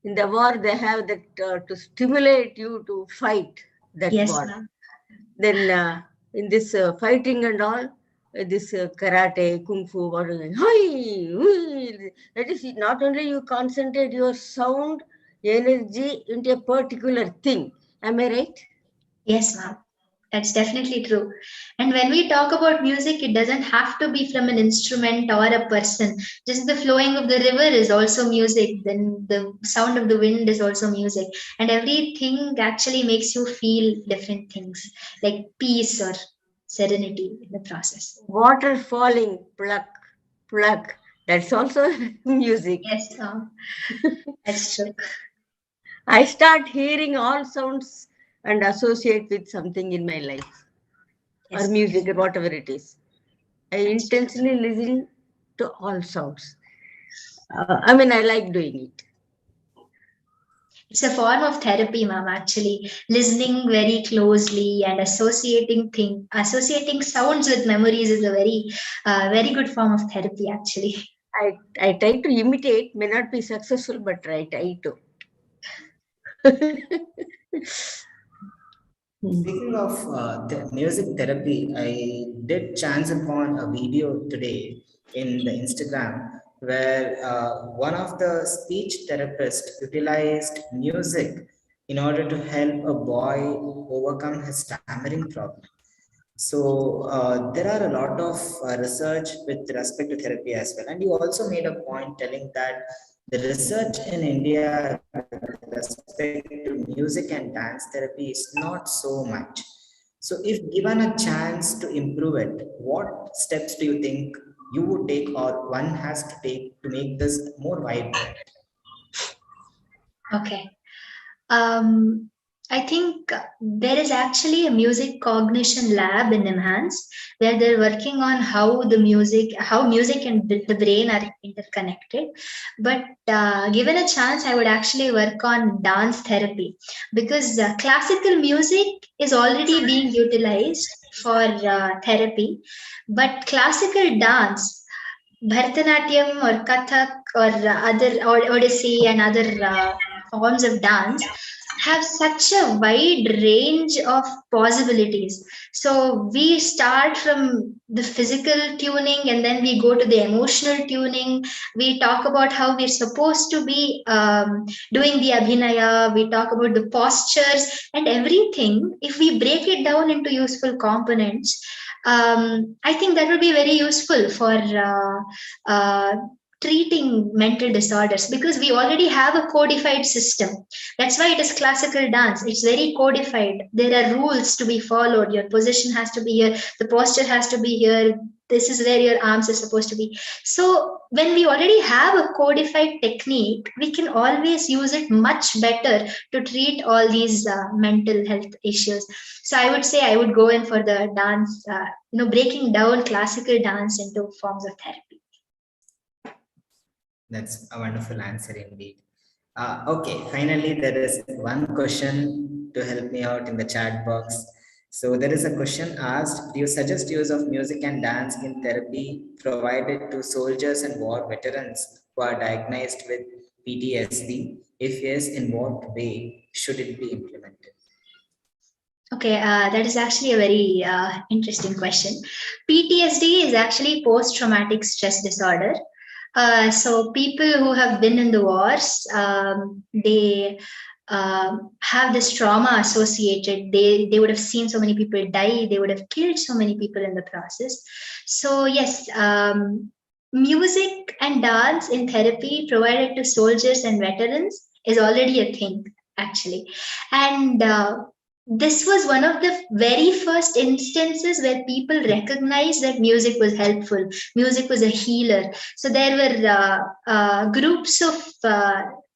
In the war, they have that to stimulate you to fight that Yes, war. ma'am. Then in this fighting and all, this karate, kung fu, what is it? Hoi, hui. That is, not only you concentrate your sound, energy into a particular thing. Am I right? Yes, ma'am. That's definitely true. And when we talk about music, it doesn't have to be from an instrument or a person. Just the flowing of the river is also music. Then the sound of the wind is also music. And everything actually makes you feel different things, like peace or serenity in the process. Water falling, pluck, pluck. That's also music. Yes, that's true. I start hearing all sounds and associate with something in my life, Yes. or music or whatever it is. I That's true. intentionally listen to all sounds. I mean, I like doing it. It's a form of therapy, ma'am, actually. Listening very closely and associating sounds with memories is a very good form of therapy, actually. I try to imitate, may not be successful, but I try to. Speaking of music therapy, I did chance upon a video today in the Instagram where one of the speech therapists utilized music in order to help a boy overcome his stammering problem. So there are a lot of research with respect to therapy as well. And you also made a point telling that the research in India with respect to music and dance therapy is not so much. So if given a chance to improve it, what steps do you think you would take or one has to take to make this more vibrant? Okay. I think there is actually a music cognition lab in Enhance where they're working on how music and the brain are interconnected. But given a chance, I would actually work on dance therapy because classical music is already being utilized for therapy, but classical dance, Bharatanatyam or Kathak or Odissi and other forms of dance have such a wide range of possibilities. So we start from the physical tuning and then we go to the emotional tuning. We talk about how we're supposed to be doing the abhinaya. We talk about the postures and everything. If we break it down into useful components, I think that would be very useful for treating mental disorders because we already have a codified system. That's why it is classical dance. It's very codified. There are rules to be followed. Your position has to be here, the posture has to be here. This is where your arms are supposed to be. So when we already have a codified technique, we can always use it much better to treat all these mental health issues. So I would say I would go in for the dance, breaking down classical dance into forms of therapy. That's a wonderful answer indeed. Okay, finally, there is one question to help me out in the chat box. So there is a question asked, do you suggest use of music and dance in therapy provided to soldiers and war veterans who are diagnosed with PTSD? If yes, in what way should it be implemented? Okay, that is actually a very interesting question. PTSD is actually post-traumatic stress disorder. So people who have been in the wars, they have this trauma associated. They would have seen so many people die. They would have killed so many people in the process. So yes, music and dance in therapy provided to soldiers and veterans is already a thing, actually. And this was one of the very first instances where people recognized that music was helpful. Music was a healer. So there were groups of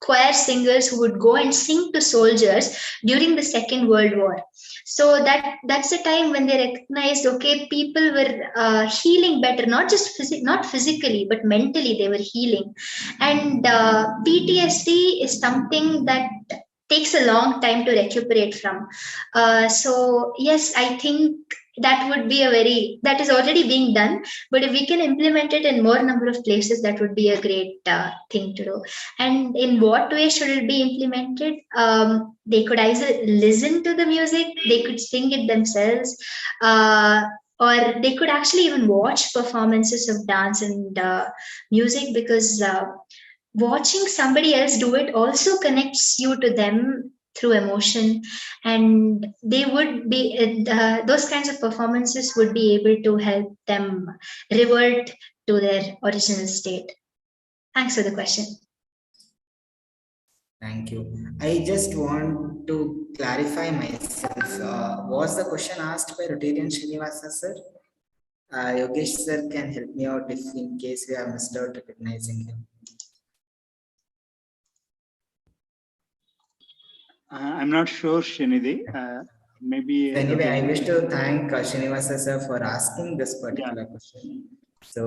choir singers who would go and sing to soldiers during the Second World War. So that's the time when they recognized, okay, people were healing better, not just not physically, but mentally they were healing. And PTSD is something that takes a long time to recuperate from. So yes, I think that would be that is already being done, but if we can implement it in more number of places, that would be a great thing to do. And in what way should it be implemented? They could either listen to the music, they could sing it themselves, or they could actually even watch performances of dance and music, because watching somebody else do it also connects you to them through emotion, and they would be those kinds of performances would be able to help them revert to their original state. Thanks for the question. Thank you. I just want to clarify myself. Was the question asked by Rotarian Srinivasa sir? Yogesh sir can help me out if in case we have missed out recognizing him. I'm not sure, Srinidhi. Maybe. Anyway, I wish to thank Srinivasa sir for asking this particular question. So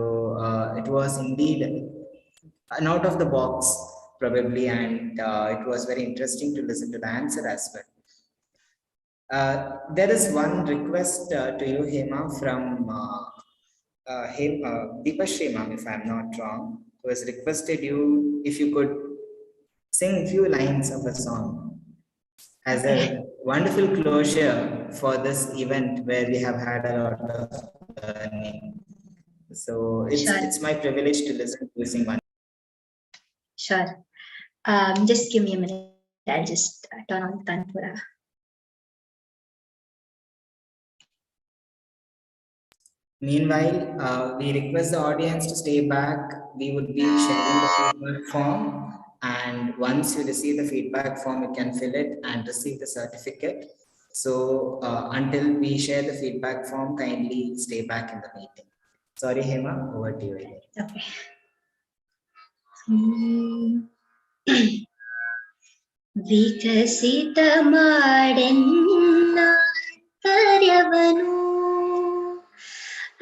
it was indeed an out of the box, probably, and it was very interesting to listen to the answer as well. There is one request to you, Hema, from Deepashri ma'am, if I'm not wrong, who has requested you if you could sing few lines of a song as a wonderful closure for this event where we have had a lot of learning. So it's my privilege to listen to you sing one. Sure. Just give me a minute. I'll just turn on the Tanpura. Meanwhile, we request the audience to stay back. We would be sharing the feedback form, and once you receive the feedback form, you can fill it and receive the certificate. So until we share the feedback form, kindly stay back in the meeting. Sorry, Hema, over to you again. Okay. ವಿಕಸಿತ ಮಾಡೆನ್ನ ಕಾರ್ಯವನು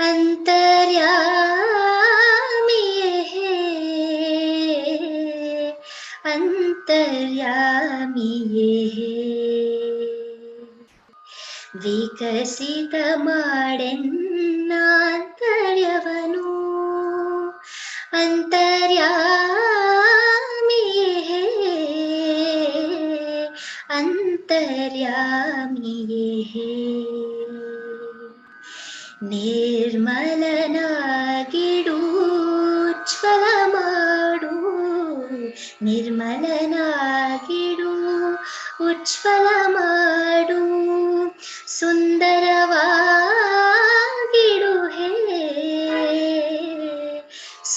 ಅಂತರ್ಯಾಮಿಯೇ ವಿಕಸಿತ ಮಾಡೆನ್ನ ಕಾರ್ಯವನು ಅಂತರ್ಯಾಮಿಯೇ ನಿರ್ಮಲನಾಗಿಡು ಜ್ವಲ ಮಾಡು ನಿರ್ಮಲನಾಗಿಡು ಉಜ್ವಲ ಮಾಡು ಸುಂದರವಾಗಿಡು ಹೇ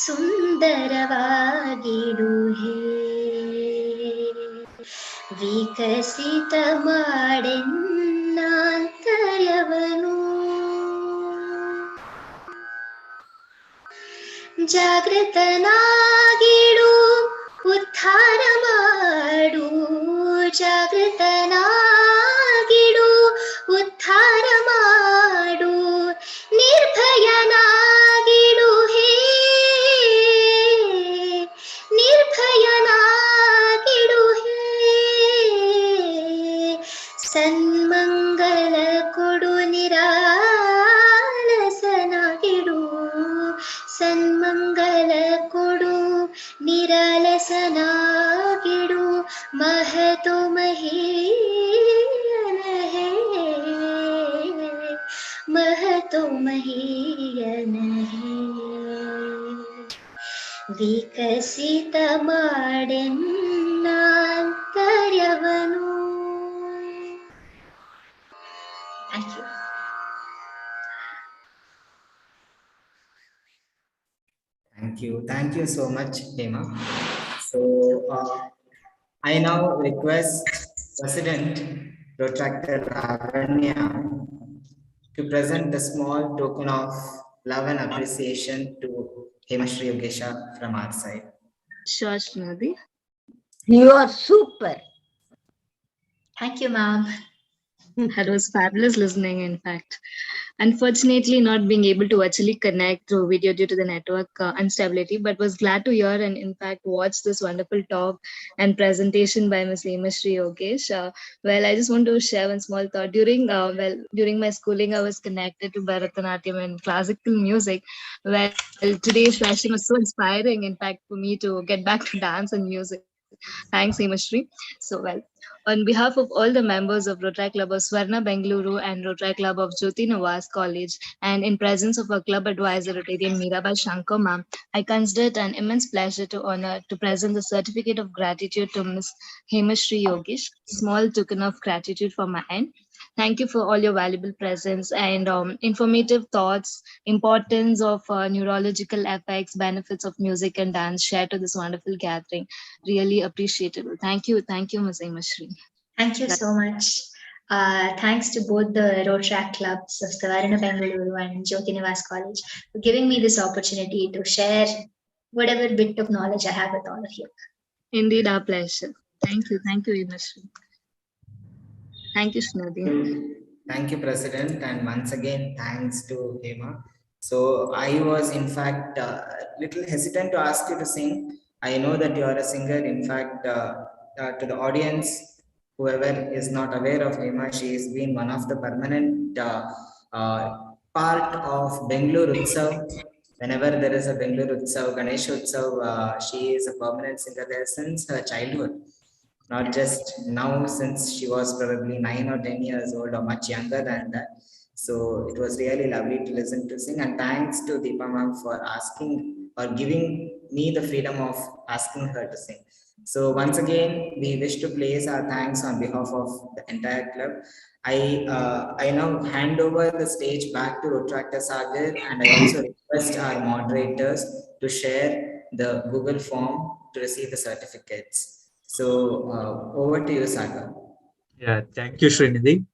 ಸುಂದರವಾಗಿಡು ಹೇ ವಿಕಸಿತ ಮಾಡೆನ್ನಾಂತರ್ಯವನು ಜಾಗೃತನಾಗಿಡು ಉದ್ಧಾರ ಮಾಡು ಜಾಗೃತನಾಗಿಡು ಉದ್ಧಾರ ಮಾಡು ನಿರ್ಭಯನಾಗಿಡು ಹೇ ನಿರ್ಭಯನಾಗಿಡು ಹೇ ಸನ್ಮಂಗಲ ಕೊಡು ನಿರಾಲಸನಾಗಿಡು ಸನ್ಮಂಗಲ ಕೊಡು ನಿರಾಲಸನಾಗಿಡು ಮಹತು ಮಹೀಯನ ಹೇ ಮಹತು ಮಹೀಯನ ಹೇ ವಿಕಸಿತ ಮಾಡೆನ್ನಾಂತರ್ಯವನು. Thank you. Thank you so much, Hema. So I now request President Protractor Ravanya to present the small token of love and appreciation to Hema Shri Yogesha from our side. Sure, Srinidhi. You are super. Thank you, ma'am. That was fabulous listening, in fact. Unfortunately, not being able to actually connect through video due to the network instability, but was glad to hear and, in fact, watch this wonderful talk and presentation by Ms. Shri Yogesh. Well, I just want to share one small thought. During my schooling, I was connected to Bharatanatyam and classical music. Well, today's session was so inspiring, in fact, for me to get back to dance and music. Thanks, Hemashri. So, well, on behalf of all the members of Rotary Club of Swarna Bengaluru and Rotary Club of Jyoti Nivas College, and in presence of our club advisor, Rotarian Mirabai Shankar ma'am, I consider it an immense pleasure to honor to present the certificate of gratitude to Ms. Hemashri Yogesh. Small token of gratitude from my end. Thank you for all your valuable presence and informative thoughts, importance of neurological effects, benefits of music and dance shared to this wonderful gathering. Really appreciable. Thank you, Ms. Hemashri. Thank you so much. Thanks to both the Rotary clubs of Savarna Bengaluru and Jyoti Nivas College for giving me this opportunity to share whatever bit of knowledge I have with all of you. Indeed, our pleasure. Thank you, Hemashri. Thank you, Shnadi. Thank you, President. And once again, thanks to Hema. So I was, in fact, little hesitant to ask you to sing. I know that you are a singer. In fact, to the audience, whoever is not aware of Hema, she has been one of the permanent part of Bengaluru Utsav. Whenever there is a Bengaluru Utsav, Ganesh Utsav, she is a permanent singer there since her childhood. Not just now, since she was probably 9 or 10 years old or much younger than that. So it was really lovely to listen to sing. And thanks to Deepa ma'am for asking or giving me the freedom of asking her to sing. So once again, we wish to place our thanks on behalf of the entire club. I now hand over the stage back to Rotractor Sagar, and I also request our moderators to share the Google form to receive the certificates. So over to you, Sagar. Yeah, thank you, Srinidhi.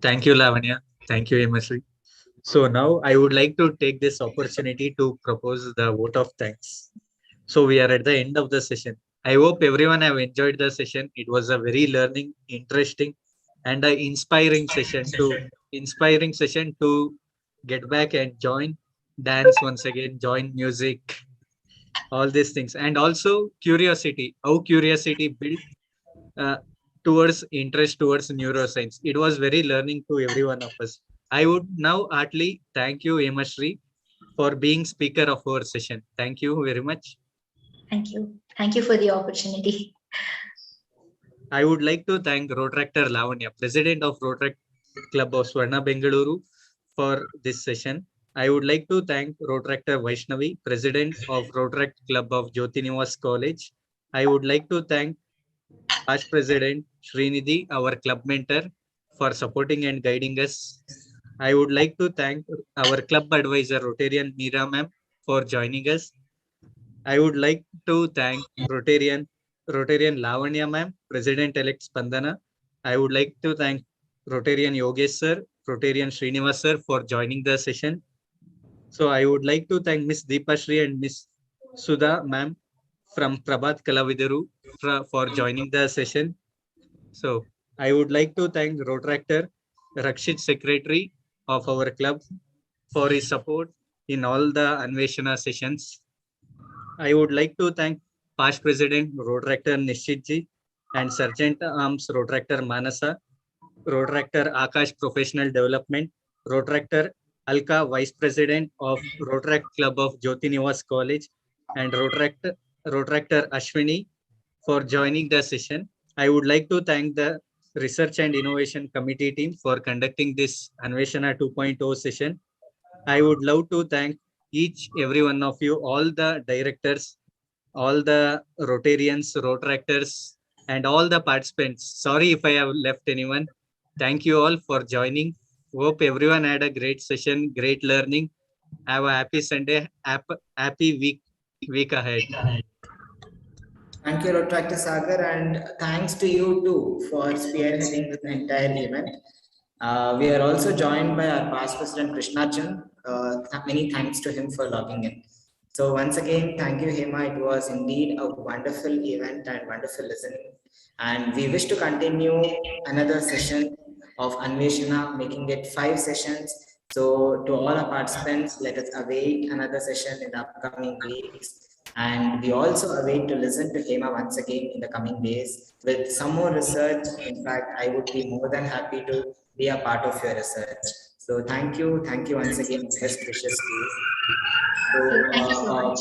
Thank you, Lavanya. Thank you, Hemashri. So now I would like to take this opportunity to propose the vote of thanks. So we are at the end of the session. I hope everyone have enjoyed the session. It was a very learning, interesting, and an inspiring session to get back and join dance once again, join music, all these things, and also curiosity. How curiosity built uh, towards interest towards neuroscience. It was very learning to every one of us. I would now heartily thank you, Hemashri, for being speaker of our session. Thank you very much. Thank you. Thank you for the opportunity. I would like to thank Rotractor Lavanya, President of Rotary Club of Swarna Bengaluru, for this session. I would like to thank Rotractor Vaishnavi, President of Rotary Club of Jyoti Nivas College. I would like to thank past President Srinidhi, our club mentor, for supporting and guiding us. I would like to thank our club advisor, Rotarian Meera ma'am, for joining us. I would like to thank Rotarian Lavanya ma'am, President-elect Spandana. I would like to thank Rotarian Yogesh sir, Rotarian Srinivas sir for joining the session. So I would like to thank Miss Deepa Shri and Miss Sudha ma'am from Prabhat Kalavidaru for joining the session. So I would like to thank Rotractor Rakshit, Secretary of our club, for his support in all the Aveshana sessions. I would like to thank past President Rotractor Nishitji and Sergeant Arms Rotractor Manasa, Rotractor Akash Professional Development, Rotractor Alka Vice President of Rotract Club of Jyoti Nivas College, and Rotractor Ashwini for joining the session. I would like to thank the Research and Innovation Committee team for conducting this Aveshana 2.0 session. I would love to thank every one of you, all the directors, all the Rotarians, Rotractors, and all the participants. Sorry if I have left anyone. Thank you all for joining. Hope everyone had a great session, great learning. Have a happy Sunday, happy week ahead. Thank you, Rotractor Sagar, and thanks to you too for spearheading this entire event. We are also joined by our past president Krishnachan. Many thanks to him for logging in. So once again, thank you, Hema. It was indeed a wonderful event and wonderful listening. And we wish to continue another session of Aveshana, making it 5 sessions. So to all our participants, let us await another session in the upcoming weeks. And we also await to listen to Hema once again in the coming days with some more research. In fact, I would be more than happy to be a part of your research. So thank you once again. Best wishes to you. So, Thank you so much.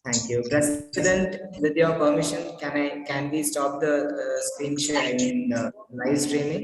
thank you, President. With your permission, can we stop the screen share? I mean, the live streaming.